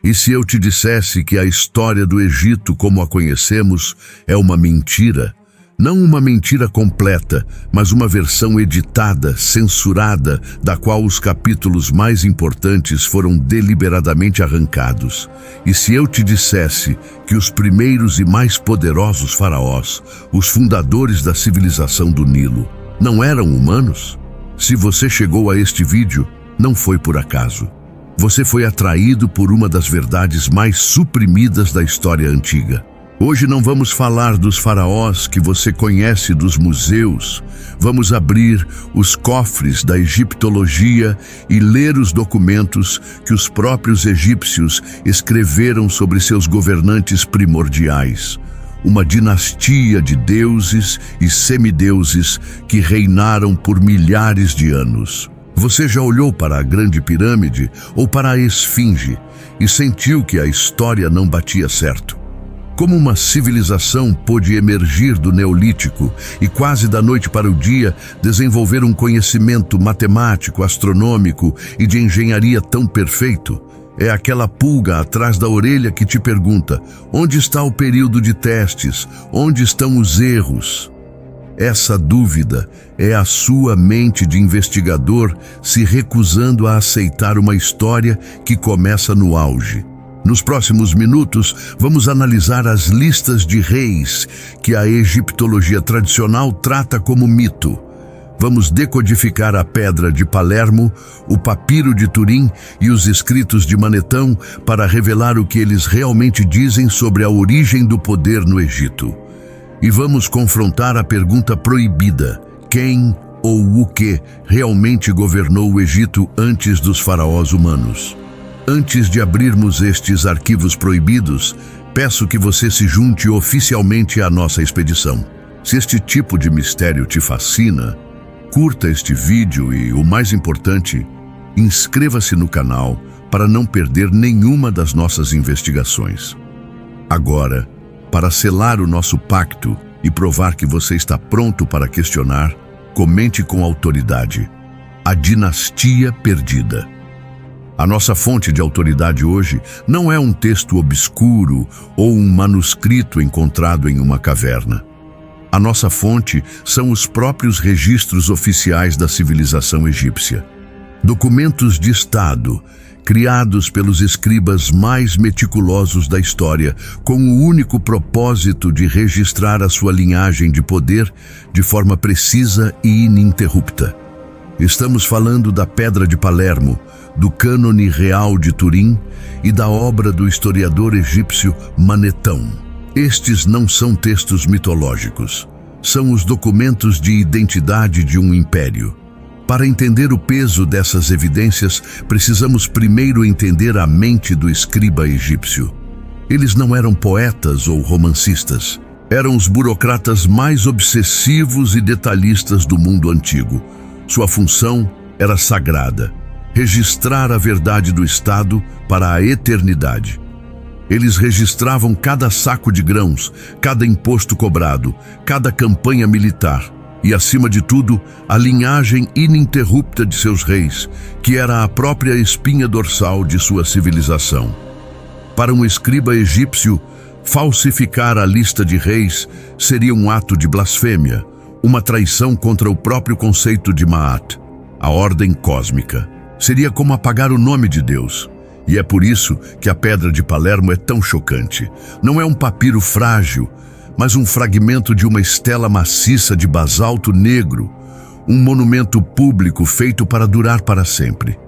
E se eu te dissesse que a história do Egito como a conhecemos é uma mentira, não uma mentira completa, mas uma versão editada, censurada, da qual os capítulos mais importantes foram deliberadamente arrancados? E se eu te dissesse que os primeiros e mais poderosos faraós, os fundadores da civilização do Nilo, não eram humanos? Se você chegou a este vídeo, não foi por acaso. Você foi atraído por uma das verdades mais suprimidas da história antiga. Hoje não vamos falar dos faraós que você conhece dos museus. Vamos abrir os cofres da egiptologia e ler os documentos que os próprios egípcios escreveram sobre seus governantes primordiais. Uma dinastia de deuses e semideuses que reinaram por milhares de anos. Você já olhou para a Grande Pirâmide ou para a Esfinge e sentiu que a história não batia certo? Como uma civilização pôde emergir do Neolítico e quase da noite para o dia desenvolver um conhecimento matemático, astronômico e de engenharia tão perfeito? É aquela pulga atrás da orelha que te pergunta: onde está o período de testes? Onde estão os erros? Essa dúvida é a sua mente de investigador se recusando a aceitar uma história que começa no auge. Nos próximos minutos, vamos analisar as listas de reis que a egiptologia tradicional trata como mito. Vamos decodificar a Pedra de Palermo, o Papiro de Turim e os escritos de Manetão para revelar o que eles realmente dizem sobre a origem do poder no Egito. E vamos confrontar a pergunta proibida: quem ou o que realmente governou o Egito antes dos faraós humanos? Antes de abrirmos estes arquivos proibidos, peço que você se junte oficialmente à nossa expedição. Se este tipo de mistério te fascina, curta este vídeo e, o mais importante, inscreva-se no canal para não perder nenhuma das nossas investigações. Agora, para selar o nosso pacto e provar que você está pronto para questionar, comente com autoridade: a dinastia perdida. A nossa fonte de autoridade hoje não é um texto obscuro ou um manuscrito encontrado em uma caverna. A nossa fonte são os próprios registros oficiais da civilização egípcia. Documentos de Estado, criados pelos escribas mais meticulosos da história, com o único propósito de registrar a sua linhagem de poder de forma precisa e ininterrupta. Estamos falando da Pedra de Palermo, do Cânone Real de Turim e da obra do historiador egípcio Manetão. Estes não são textos mitológicos, são os documentos de identidade de um império. Para entender o peso dessas evidências, precisamos primeiro entender a mente do escriba egípcio. Eles não eram poetas ou romancistas. Eram os burocratas mais obsessivos e detalhistas do mundo antigo. Sua função era sagrada: registrar a verdade do Estado para a eternidade. Eles registravam cada saco de grãos, cada imposto cobrado, cada campanha militar e, acima de tudo, a linhagem ininterrupta de seus reis, que era a própria espinha dorsal de sua civilização. Para um escriba egípcio, falsificar a lista de reis seria um ato de blasfêmia, uma traição contra o próprio conceito de Ma'at, a ordem cósmica. Seria como apagar o nome de Deus. E é por isso que a Pedra de Palermo é tão chocante. Não é um papiro frágil, mas um fragmento de uma estela maciça de basalto negro, um monumento público feito para durar para sempre.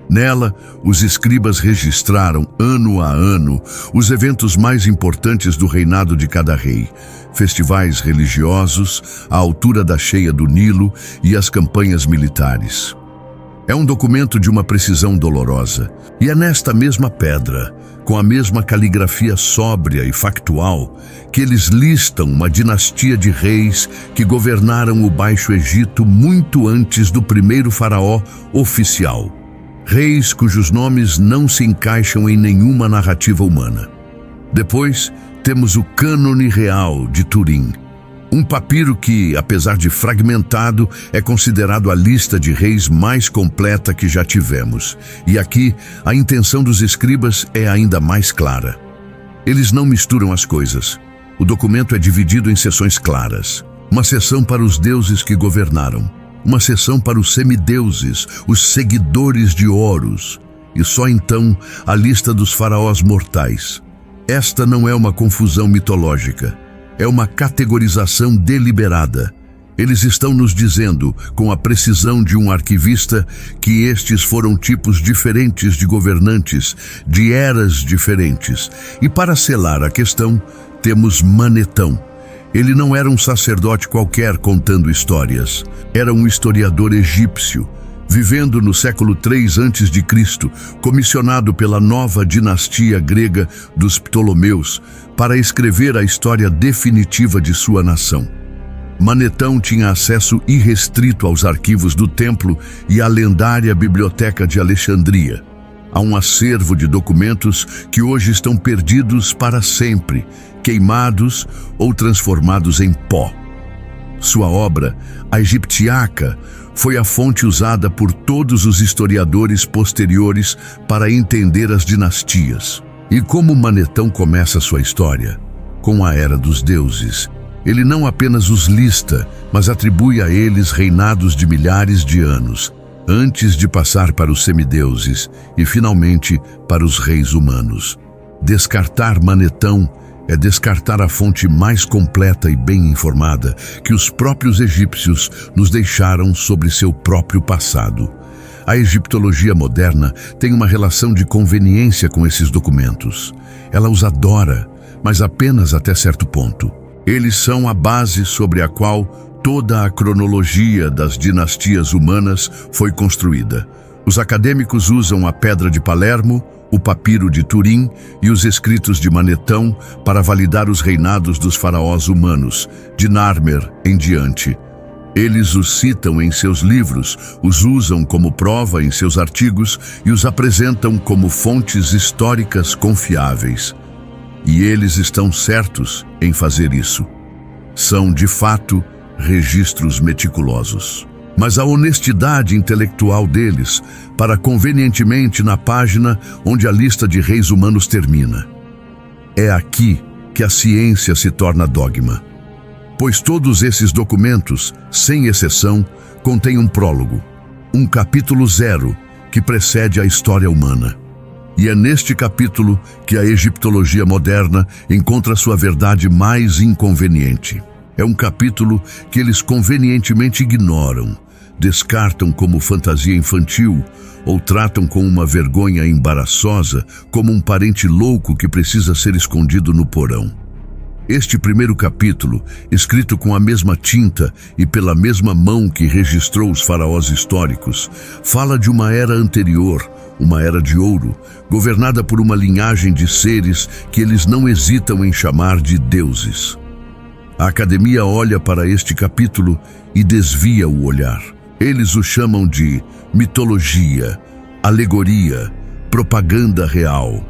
Nela, os escribas registraram, ano a ano, os eventos mais importantes do reinado de cada rei, festivais religiosos, a altura da cheia do Nilo e as campanhas militares. É um documento de uma precisão dolorosa, e é nesta mesma pedra, com a mesma caligrafia sóbria e factual, que eles listam uma dinastia de reis que governaram o Baixo Egito muito antes do primeiro faraó oficial. Reis cujos nomes não se encaixam em nenhuma narrativa humana. Depois, temos o Cânone Real de Turim, Um papiro que, apesar de fragmentado, é considerado a lista de reis mais completa que já tivemos. E aqui, a intenção dos escribas é ainda mais clara. Eles não misturam as coisas. O documento é dividido em seções claras. Uma seção para os deuses que governaram. Uma seção para os semideuses, os seguidores de Horus. E só então a lista dos faraós mortais. Esta não é uma confusão mitológica. É uma categorização deliberada. Eles estão nos dizendo, com a precisão de um arquivista, que estes foram tipos diferentes de governantes, de eras diferentes. E para selar a questão, temos Manetão. Ele não era um sacerdote qualquer contando histórias. Era um historiador egípcio, vivendo no século III a.C., comissionado pela nova dinastia grega dos Ptolomeus para escrever a história definitiva de sua nação. Manetão tinha acesso irrestrito aos arquivos do templo e à lendária Biblioteca de Alexandria. Há um acervo de documentos que hoje estão perdidos para sempre, queimados ou transformados em pó. Sua obra, a Egiptiaca, foi a fonte usada por todos os historiadores posteriores para entender as dinastias. E como Manetão começa sua história? Com a Era dos Deuses. Ele não apenas os lista, mas atribui a eles reinados de milhares de anos, antes de passar para os semideuses e, finalmente, para os reis humanos. Descartar Manetão é descartar a fonte mais completa e bem informada que os próprios egípcios nos deixaram sobre seu próprio passado. A egiptologia moderna tem uma relação de conveniência com esses documentos. Ela os adora, mas apenas até certo ponto. Eles são a base sobre a qual toda a cronologia das dinastias humanas foi construída. Os acadêmicos usam a Pedra de Palermo, o Papiro de Turim e os escritos de Manetão para validar os reinados dos faraós humanos, de Narmer em diante. Eles os citam em seus livros, os usam como prova em seus artigos e os apresentam como fontes históricas confiáveis. E eles estão certos em fazer isso. São, de fato, registros meticulosos. Mas a honestidade intelectual deles para convenientemente na página onde a lista de reis humanos termina. É aqui que a ciência se torna dogma. Pois todos esses documentos, sem exceção, contêm um prólogo, um capítulo 0 que precede a história humana. E é neste capítulo que a egiptologia moderna encontra sua verdade mais inconveniente. É um capítulo que eles convenientemente ignoram, descartam como fantasia infantil ou tratam com uma vergonha embaraçosa como um parente louco que precisa ser escondido no porão. Este primeiro capítulo, escrito com a mesma tinta e pela mesma mão que registrou os faraós históricos, fala de uma era anterior, uma era de ouro, governada por uma linhagem de seres que eles não hesitam em chamar de deuses. A academia olha para este capítulo e desvia o olhar. Eles o chamam de mitologia, alegoria, propaganda real.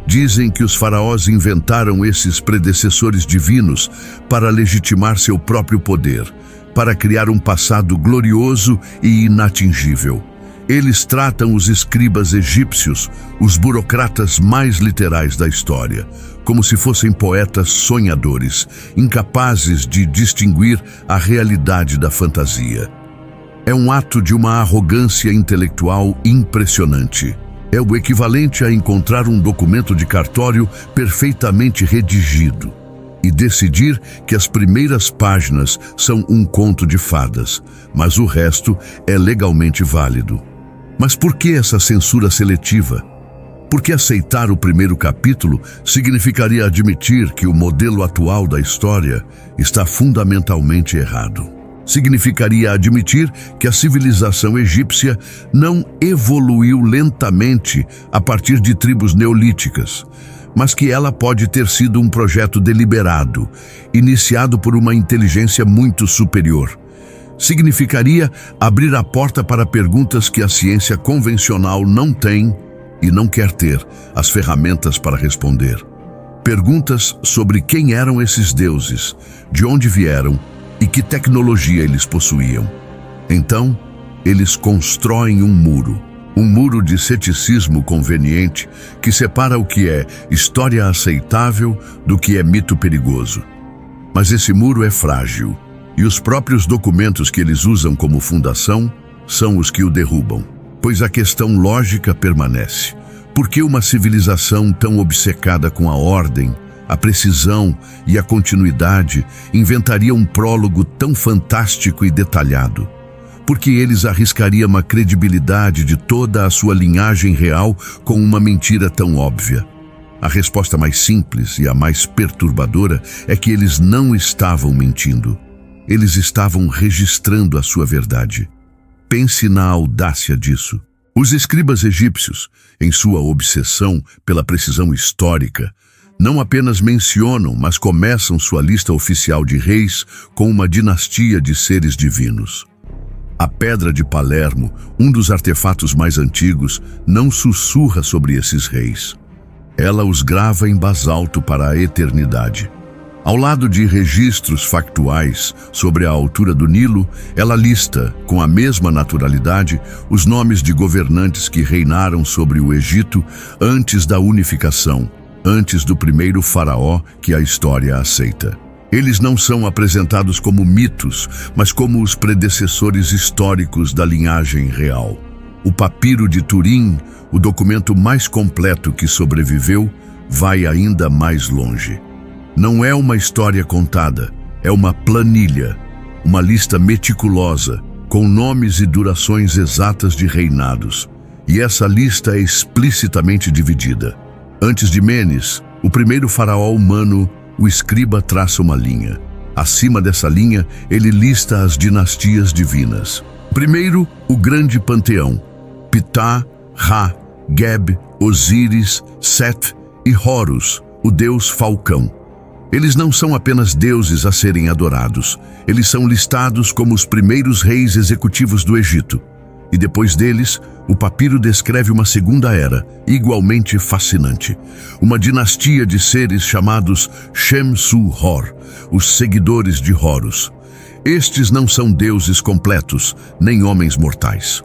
Dizem que os faraós inventaram esses predecessores divinos para legitimar seu próprio poder, para criar um passado glorioso e inatingível. Eles tratam os escribas egípcios, os burocratas mais literais da história, como se fossem poetas sonhadores, incapazes de distinguir a realidade da fantasia. É um ato de uma arrogância intelectual impressionante. É o equivalente a encontrar um documento de cartório perfeitamente redigido e decidir que as primeiras páginas são um conto de fadas, mas o resto é legalmente válido. Mas por que essa censura seletiva? Porque aceitar o primeiro capítulo significaria admitir que o modelo atual da história está fundamentalmente errado. Significaria admitir que a civilização egípcia não evoluiu lentamente a partir de tribos neolíticas, mas que ela pode ter sido um projeto deliberado, iniciado por uma inteligência muito superior. Significaria abrir a porta para perguntas que a ciência convencional não tem e não quer ter as ferramentas para responder. Perguntas sobre quem eram esses deuses, de onde vieram e que tecnologia eles possuíam. Então, eles constroem um muro de ceticismo conveniente que separa o que é história aceitável do que é mito perigoso. Mas esse muro é frágil, e os próprios documentos que eles usam como fundação são os que o derrubam. Pois a questão lógica permanece. Por que uma civilização tão obcecada com a ordem, a precisão e a continuidade inventaria um prólogo tão fantástico e detalhado? Porque eles arriscariam a credibilidade de toda a sua linhagem real com uma mentira tão óbvia? A resposta mais simples e a mais perturbadora é que eles não estavam mentindo. Eles estavam registrando a sua verdade. Pense na audácia disso. Os escribas egípcios, em sua obsessão pela precisão histórica, não apenas mencionam, mas começam sua lista oficial de reis com uma dinastia de seres divinos. A Pedra de Palermo, um dos artefatos mais antigos, não sussurra sobre esses reis. Ela os grava em basalto para a eternidade. Ao lado de registros factuais sobre a altura do Nilo, ela lista, com a mesma naturalidade, os nomes de governantes que reinaram sobre o Egito antes da unificação, antes do primeiro faraó que a história aceita. Eles não são apresentados como mitos, mas como os predecessores históricos da linhagem real. O Papiro de Turim, o documento mais completo que sobreviveu, vai ainda mais longe. Não é uma história contada, é uma planilha, uma lista meticulosa, com nomes e durações exatas de reinados. E essa lista é explicitamente dividida. Antes de Menes, o primeiro faraó humano, o escriba traça uma linha. Acima dessa linha, ele lista as dinastias divinas. Primeiro, o grande panteão: Ptah, Ra, Geb, Osíris, Set e Horus, o deus falcão. Eles não são apenas deuses a serem adorados. Eles são listados como os primeiros reis executivos do Egito. E depois deles, o papiro descreve uma segunda era, igualmente fascinante. Uma dinastia de seres chamados Shem-Su-Hor, os seguidores de Horus. Estes não são deuses completos, nem homens mortais.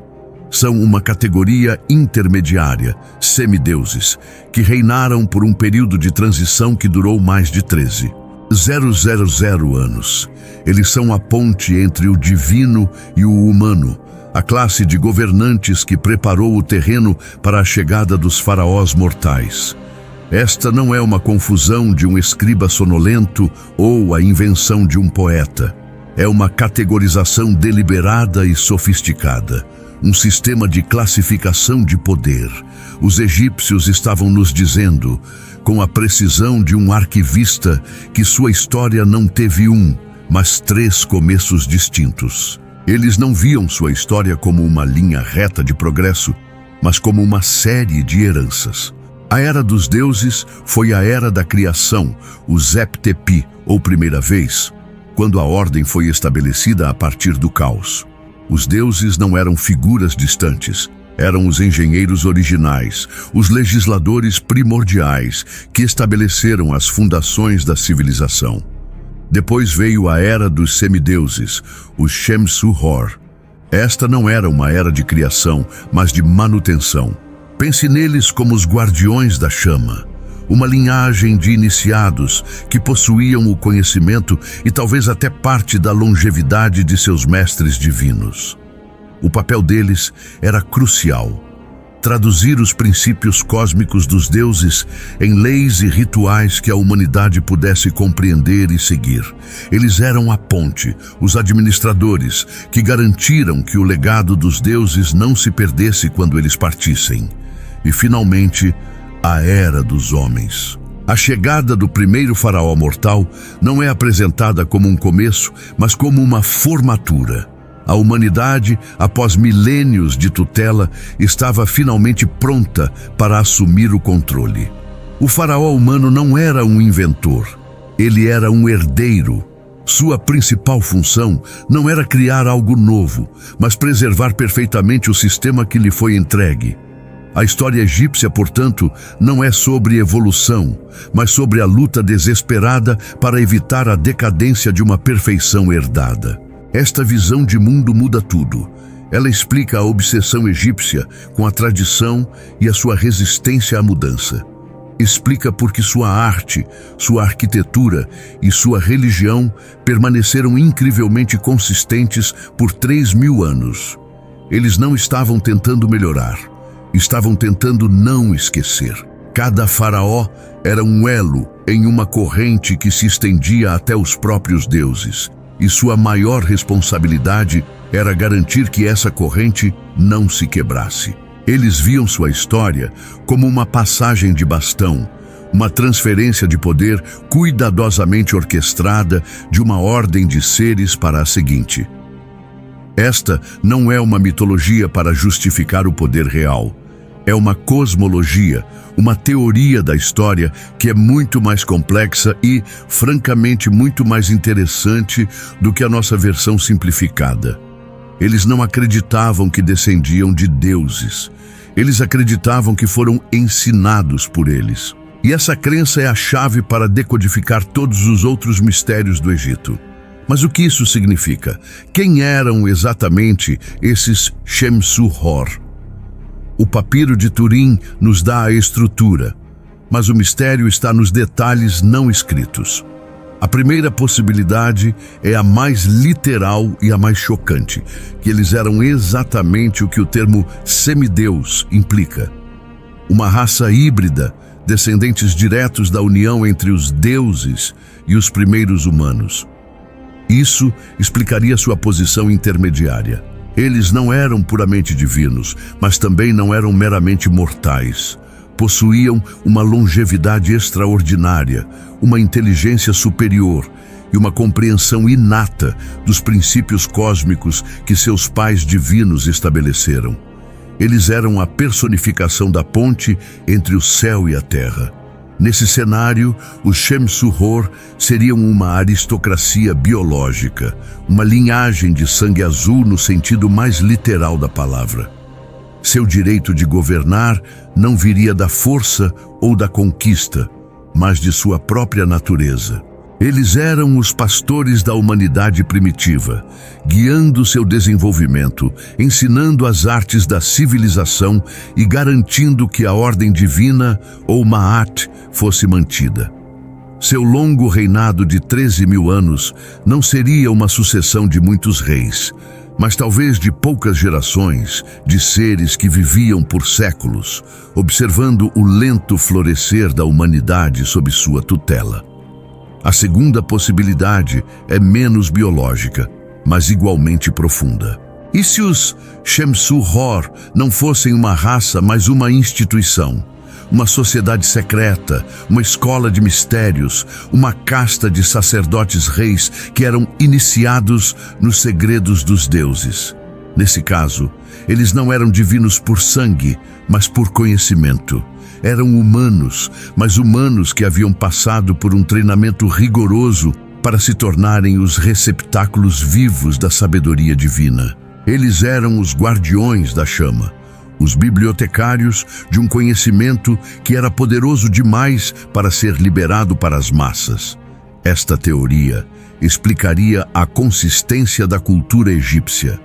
São uma categoria intermediária, semideuses, que reinaram por um período de transição que durou mais de 13.000 anos. Eles são a ponte entre o divino e o humano, a classe de governantes que preparou o terreno para a chegada dos faraós mortais. Esta não é uma confusão de um escriba sonolento ou a invenção de um poeta. É uma categorização deliberada e sofisticada, um sistema de classificação de poder. Os egípcios estavam nos dizendo, com a precisão de um arquivista, que sua história não teve mas 3 começos distintos. Eles não viam sua história como uma linha reta de progresso, mas como uma série de heranças. A Era dos Deuses foi a Era da Criação, o Zep-Tepi, ou primeira vez, quando a ordem foi estabelecida a partir do caos. Os deuses não eram figuras distantes, eram os engenheiros originais, os legisladores primordiais que estabeleceram as fundações da civilização. Depois veio a Era dos Semideuses, os Shem-Su-Hor. Esta não era uma era de criação, mas de manutenção. Pense neles como os guardiões da chama, uma linhagem de iniciados que possuíam o conhecimento e talvez até parte da longevidade de seus mestres divinos. O papel deles era crucial: traduzir os princípios cósmicos dos deuses em leis e rituais que a humanidade pudesse compreender e seguir. Eles eram a ponte, os administradores, que garantiram que o legado dos deuses não se perdesse quando eles partissem. E, finalmente, a Era dos Homens. A chegada do primeiro faraó mortal não é apresentada como um começo, mas como uma formatura. A humanidade, após milênios de tutela, estava finalmente pronta para assumir o controle. O faraó humano não era um inventor, ele era um herdeiro. Sua principal função não era criar algo novo, mas preservar perfeitamente o sistema que lhe foi entregue. A história egípcia, portanto, não é sobre evolução, mas sobre a luta desesperada para evitar a decadência de uma perfeição herdada. Esta visão de mundo muda tudo. Ela explica a obsessão egípcia com a tradição e a sua resistência à mudança. Explica por que sua arte, sua arquitetura e sua religião permaneceram incrivelmente consistentes por 3.000 anos. Eles não estavam tentando melhorar, estavam tentando não esquecer. Cada faraó era um elo em uma corrente que se estendia até os próprios deuses, e sua maior responsabilidade era garantir que essa corrente não se quebrasse. Eles viam sua história como uma passagem de bastão, uma transferência de poder cuidadosamente orquestrada de uma ordem de seres para a seguinte. Esta não é uma mitologia para justificar o poder real. É uma cosmologia, uma teoria da história que é muito mais complexa e, francamente, muito mais interessante do que a nossa versão simplificada. Eles não acreditavam que descendiam de deuses. Eles acreditavam que foram ensinados por eles. E essa crença é a chave para decodificar todos os outros mistérios do Egito. Mas o que isso significa? Quem eram exatamente esses Shemsu-Hor? O papiro de Turim nos dá a estrutura, mas o mistério está nos detalhes não escritos. A primeira possibilidade é a mais literal e a mais chocante, que eles eram exatamente o que o termo semideus implica. Uma raça híbrida, descendentes diretos da união entre os deuses e os primeiros humanos. Isso explicaria sua posição intermediária. Eles não eram puramente divinos, mas também não eram meramente mortais. Possuíam uma longevidade extraordinária, uma inteligência superior e uma compreensão inata dos princípios cósmicos que seus pais divinos estabeleceram. Eles eram a personificação da ponte entre o céu e a terra. Nesse cenário, os Shemsu-Hor seriam uma aristocracia biológica, uma linhagem de sangue azul no sentido mais literal da palavra. Seu direito de governar não viria da força ou da conquista, mas de sua própria natureza. Eles eram os pastores da humanidade primitiva, guiando seu desenvolvimento, ensinando as artes da civilização e garantindo que a ordem divina, ou Ma'at, fosse mantida. Seu longo reinado de 13.000 anos não seria uma sucessão de muitos reis, mas talvez de poucas gerações de seres que viviam por séculos, observando o lento florescer da humanidade sob sua tutela. A segunda possibilidade é menos biológica, mas igualmente profunda. E se os Shemsu-Hor não fossem uma raça, mas uma instituição? Uma sociedade secreta, uma escola de mistérios, uma casta de sacerdotes reis que eram iniciados nos segredos dos deuses. Nesse caso, eles não eram divinos por sangue, mas por conhecimento. Eram humanos, mas humanos que haviam passado por um treinamento rigoroso para se tornarem os receptáculos vivos da sabedoria divina. Eles eram os guardiões da chama, os bibliotecários de um conhecimento que era poderoso demais para ser liberado para as massas. Esta teoria explicaria a consistência da cultura egípcia.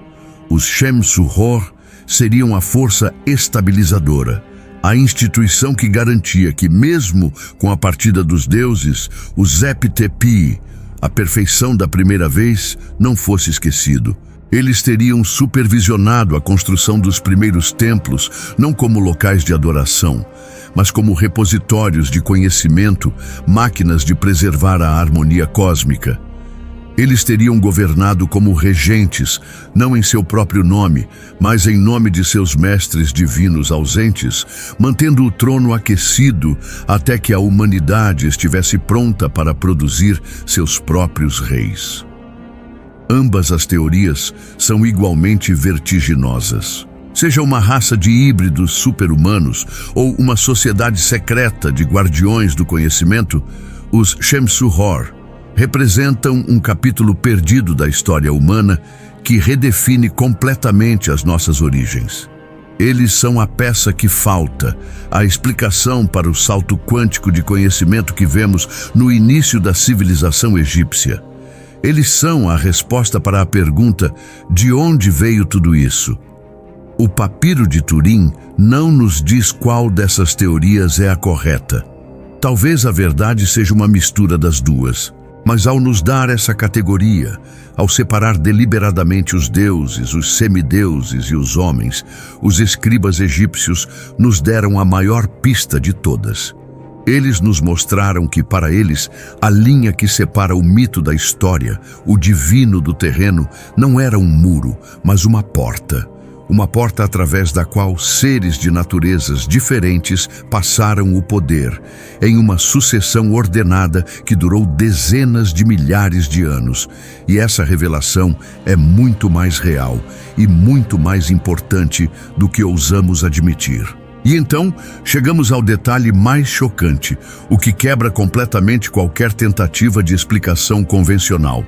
Os Shemsu-Hor seriam a força estabilizadora, a instituição que garantia que, mesmo com a partida dos deuses, o Zep-Tepi, a perfeição da primeira vez, não fosse esquecido. Eles teriam supervisionado a construção dos primeiros templos, não como locais de adoração, mas como repositórios de conhecimento, máquinas de preservar a harmonia cósmica. Eles teriam governado como regentes, não em seu próprio nome, mas em nome de seus mestres divinos ausentes, mantendo o trono aquecido até que a humanidade estivesse pronta para produzir seus próprios reis. Ambas as teorias são igualmente vertiginosas. Seja uma raça de híbridos super-humanos ou uma sociedade secreta de guardiões do conhecimento, os Shemsu-Hor representam um capítulo perdido da história humana que redefine completamente as nossas origens. Eles são a peça que falta, a explicação para o salto quântico de conhecimento que vemos no início da civilização egípcia. Eles são a resposta para a pergunta: de onde veio tudo isso? O papiro de Turim não nos diz qual dessas teorias é a correta. Talvez a verdade seja uma mistura das duas. Mas ao nos dar essa categoria, ao separar deliberadamente os deuses, os semideuses e os homens, os escribas egípcios nos deram a maior pista de todas. Eles nos mostraram que, para eles, a linha que separa o mito da história, o divino do terreno, não era um muro, mas uma porta. Uma porta através da qual seres de naturezas diferentes passaram o poder, em uma sucessão ordenada que durou dezenas de milhares de anos. E essa revelação é muito mais real e muito mais importante do que ousamos admitir. E então, chegamos ao detalhe mais chocante, o que quebra completamente qualquer tentativa de explicação convencional.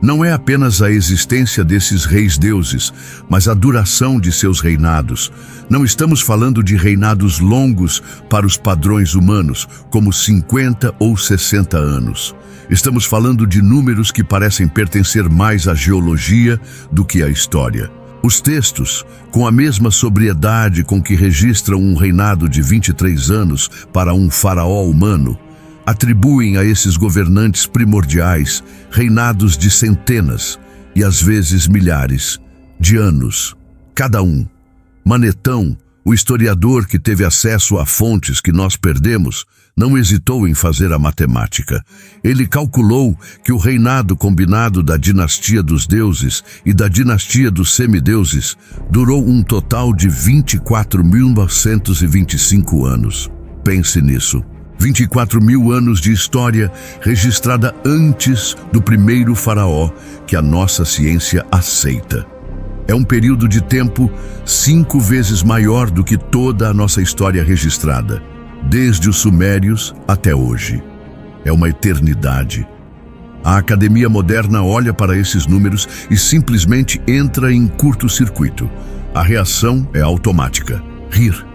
Não é apenas a existência desses reis-deuses, mas a duração de seus reinados. Não estamos falando de reinados longos para os padrões humanos, como 50 ou 60 anos. Estamos falando de números que parecem pertencer mais à geologia do que à história. Os textos, com a mesma sobriedade com que registram um reinado de 23 anos para um faraó humano, atribuem a esses governantes primordiais reinados de centenas e às vezes milhares de anos, cada um. Manetão, o historiador que teve acesso a fontes que nós perdemos, não hesitou em fazer a matemática. Ele calculou que o reinado combinado da dinastia dos deuses e da dinastia dos semideuses durou um total de 24.925 anos. Pense nisso. 24 mil anos de história registrada antes do primeiro faraó que a nossa ciência aceita. É um período de tempo 5 vezes maior do que toda a nossa história registrada, desde os sumérios até hoje. É uma eternidade. A academia moderna olha para esses números e simplesmente entra em curto-circuito. A reação é automática: rir.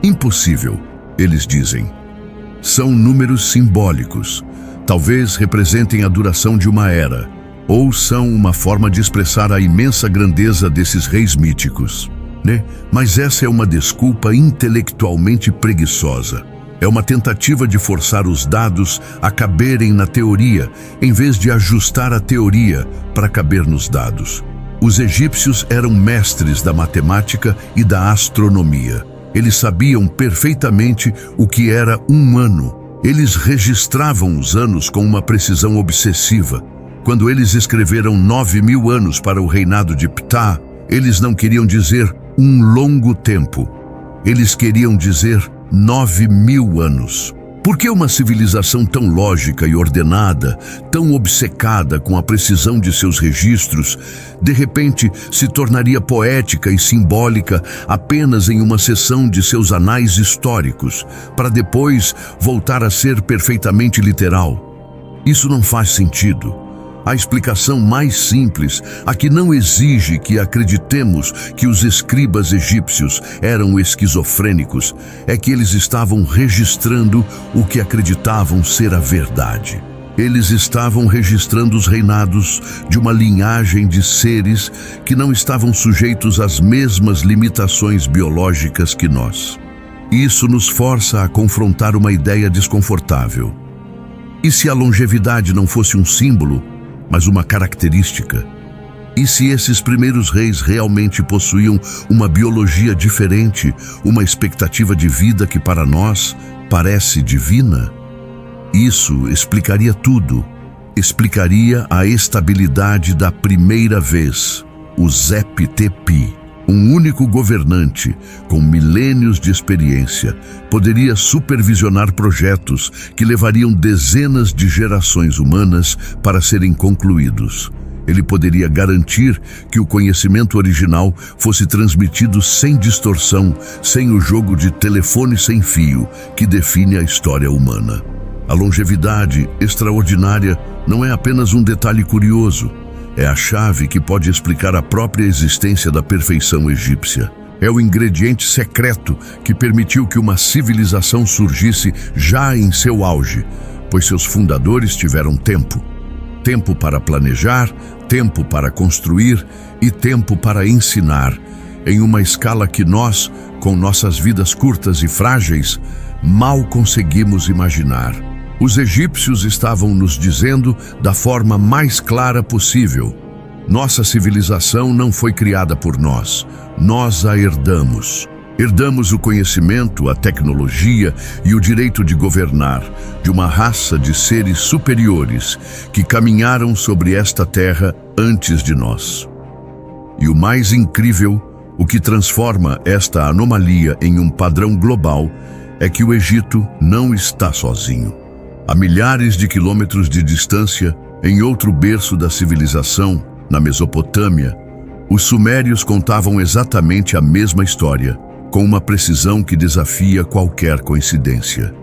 Impossível, eles dizem. São números simbólicos. Talvez representem a duração de uma era, ou são uma forma de expressar a imensa grandeza desses reis míticos, né? Mas essa é uma desculpa intelectualmente preguiçosa. É uma tentativa de forçar os dados a caberem na teoria, em vez de ajustar a teoria para caber nos dados. Os egípcios eram mestres da matemática e da astronomia. Eles sabiam perfeitamente o que era um ano. Eles registravam os anos com uma precisão obsessiva. Quando eles escreveram 9.000 anos para o reinado de Ptah, eles não queriam dizer um longo tempo. Eles queriam dizer 9.000 anos. Por que uma civilização tão lógica e ordenada, tão obcecada com a precisão de seus registros, de repente se tornaria poética e simbólica apenas em uma seção de seus anais históricos, para depois voltar a ser perfeitamente literal? Isso não faz sentido. A explicação mais simples, a que não exige que acreditemos que os escribas egípcios eram esquizofrênicos, é que eles estavam registrando o que acreditavam ser a verdade. Eles estavam registrando os reinados de uma linhagem de seres que não estavam sujeitos às mesmas limitações biológicas que nós. Isso nos força a confrontar uma ideia desconfortável. E se a longevidade não fosse um símbolo, mas uma característica? E se esses primeiros reis realmente possuíam uma biologia diferente, uma expectativa de vida que para nós parece divina? Isso explicaria tudo. Explicaria a estabilidade da primeira vez, o Zep-Tepi. Um único governante, com milênios de experiência, poderia supervisionar projetos que levariam dezenas de gerações humanas para serem concluídos. Ele poderia garantir que o conhecimento original fosse transmitido sem distorção, sem o jogo de telefone sem fio que define a história humana. A longevidade extraordinária não é apenas um detalhe curioso. É a chave que pode explicar a própria existência da perfeição egípcia. É o ingrediente secreto que permitiu que uma civilização surgisse já em seu auge, pois seus fundadores tiveram tempo. Tempo para planejar, tempo para construir e tempo para ensinar, em uma escala que nós, com nossas vidas curtas e frágeis, mal conseguimos imaginar. Os egípcios estavam nos dizendo da forma mais clara possível: nossa civilização não foi criada por nós, nós a herdamos. Herdamos o conhecimento, a tecnologia e o direito de governar de uma raça de seres superiores que caminharam sobre esta terra antes de nós. E o mais incrível, o que transforma esta anomalia em um padrão global, é que o Egito não está sozinho. A milhares de quilômetros de distância, em outro berço da civilização, na Mesopotâmia, os sumérios contavam exatamente a mesma história, com uma precisão que desafia qualquer coincidência.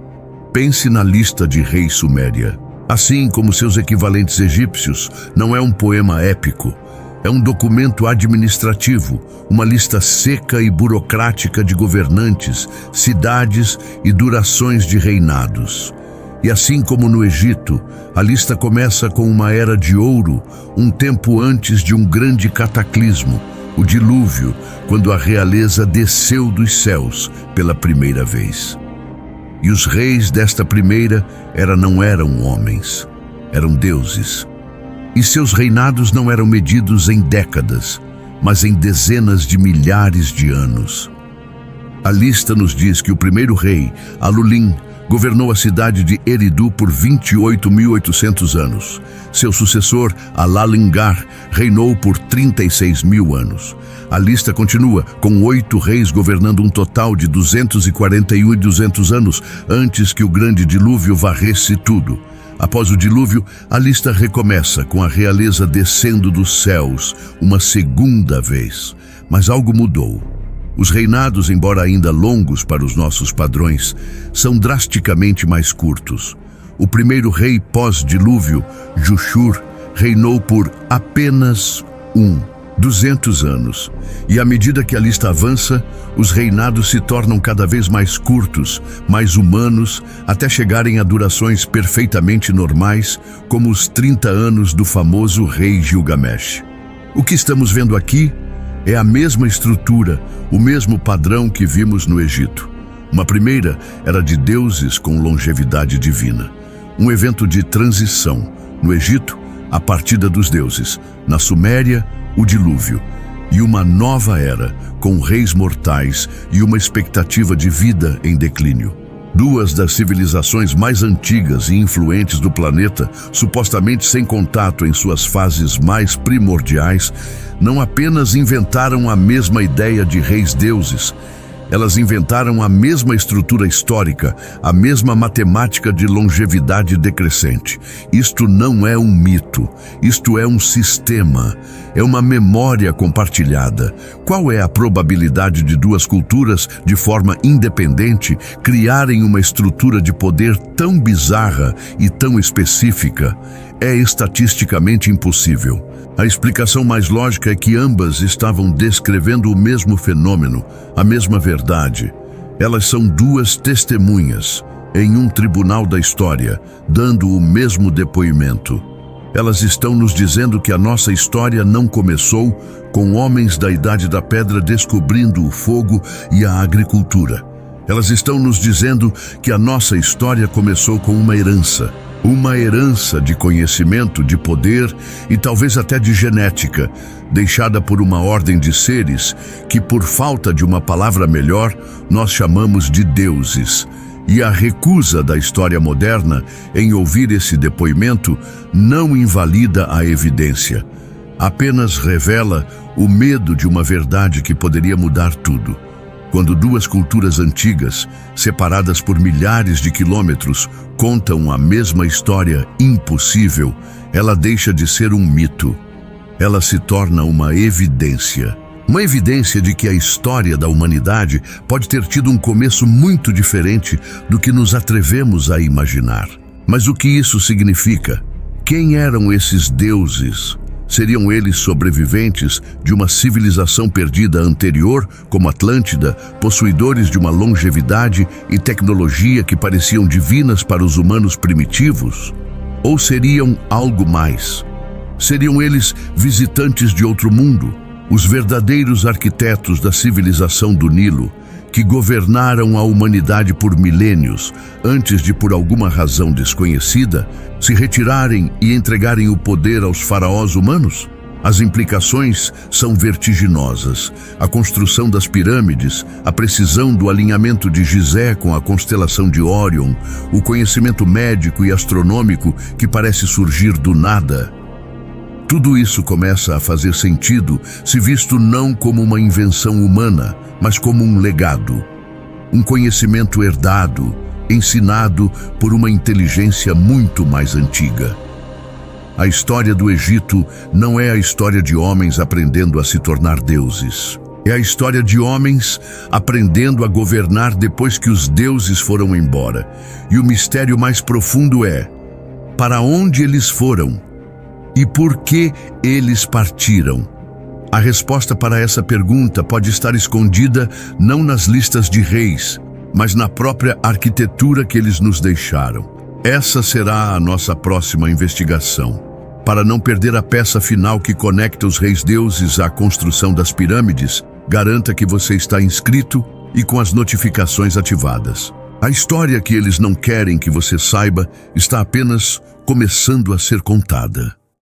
Pense na lista de reis suméria. Assim como seus equivalentes egípcios, não é um poema épico, é um documento administrativo, uma lista seca e burocrática de governantes, cidades e durações de reinados. E assim como no Egito, a lista começa com uma era de ouro, um tempo antes de um grande cataclismo, o dilúvio, quando a realeza desceu dos céus pela primeira vez. E os reis desta primeira era não eram homens, eram deuses. E seus reinados não eram medidos em décadas, mas em dezenas de milhares de anos. A lista nos diz que o primeiro rei, Alulim, governou a cidade de Eridu por 28.800 anos. Seu sucessor, Alalingar, reinou por 36.000 anos. A lista continua, com 8 reis governando um total de 241.200 anos, antes que o grande dilúvio varresse tudo. Após o dilúvio, a lista recomeça, com a realeza descendo dos céus uma segunda vez. Mas algo mudou. Os reinados, embora ainda longos para os nossos padrões, são drasticamente mais curtos. O primeiro rei pós-dilúvio, Jushur, reinou por apenas 200 anos. E à medida que a lista avança, os reinados se tornam cada vez mais curtos, mais humanos, até chegarem a durações perfeitamente normais, como os 30 anos do famoso rei Gilgamesh. O que estamos vendo aqui é a mesma estrutura, o mesmo padrão que vimos no Egito. Uma primeira era de deuses com longevidade divina. Um evento de transição. No Egito, a partida dos deuses. Na Suméria, o dilúvio. E uma nova era, com reis mortais e uma expectativa de vida em declínio. Duas das civilizações mais antigas e influentes do planeta, supostamente sem contato em suas fases mais primordiais, não apenas inventaram a mesma ideia de reis-deuses, elas inventaram a mesma estrutura histórica, a mesma matemática de longevidade decrescente. Isto não é um mito, isto é um sistema, é uma memória compartilhada. Qual é a probabilidade de duas culturas, de forma independente, criarem uma estrutura de poder tão bizarra e tão específica? É estatisticamente impossível. A explicação mais lógica é que ambas estavam descrevendo o mesmo fenômeno, a mesma verdade. Elas são duas testemunhas em um tribunal da história, dando o mesmo depoimento. Elas estão nos dizendo que a nossa história não começou com homens da Idade da Pedra descobrindo o fogo e a agricultura. Elas estão nos dizendo que a nossa história começou com uma herança de conhecimento, de poder e talvez até de genética, deixada por uma ordem de seres que, por falta de uma palavra melhor, nós chamamos de deuses. E a recusa da história moderna em ouvir esse depoimento não invalida a evidência, apenas revela o medo de uma verdade que poderia mudar tudo. Quando duas culturas antigas, separadas por milhares de quilômetros, contam a mesma história impossível, ela deixa de ser um mito. Ela se torna uma evidência. Uma evidência de que a história da humanidade pode ter tido um começo muito diferente do que nos atrevemos a imaginar. Mas o que isso significa? Quem eram esses deuses? Seriam eles sobreviventes de uma civilização perdida anterior, como Atlântida, possuidores de uma longevidade e tecnologia que pareciam divinas para os humanos primitivos? Ou seriam algo mais? Seriam eles visitantes de outro mundo, os verdadeiros arquitetos da civilização do Nilo, que governaram a humanidade por milênios, antes de, por alguma razão desconhecida, se retirarem e entregarem o poder aos faraós humanos? As implicações são vertiginosas. A construção das pirâmides, a precisão do alinhamento de Gizé com a constelação de Órion, o conhecimento médico e astronômico que parece surgir do nada. Tudo isso começa a fazer sentido se visto não como uma invenção humana, mas como um legado. Um conhecimento herdado, ensinado por uma inteligência muito mais antiga. A história do Egito não é a história de homens aprendendo a se tornar deuses. É a história de homens aprendendo a governar depois que os deuses foram embora. E o mistério mais profundo é: para onde eles foram? E por que eles partiram? A resposta para essa pergunta pode estar escondida não nas listas de reis, mas na própria arquitetura que eles nos deixaram. Essa será a nossa próxima investigação. Para não perder a peça final que conecta os reis-deuses à construção das pirâmides, garanta que você está inscrito e com as notificações ativadas. A história que eles não querem que você saiba está apenas começando a ser contada.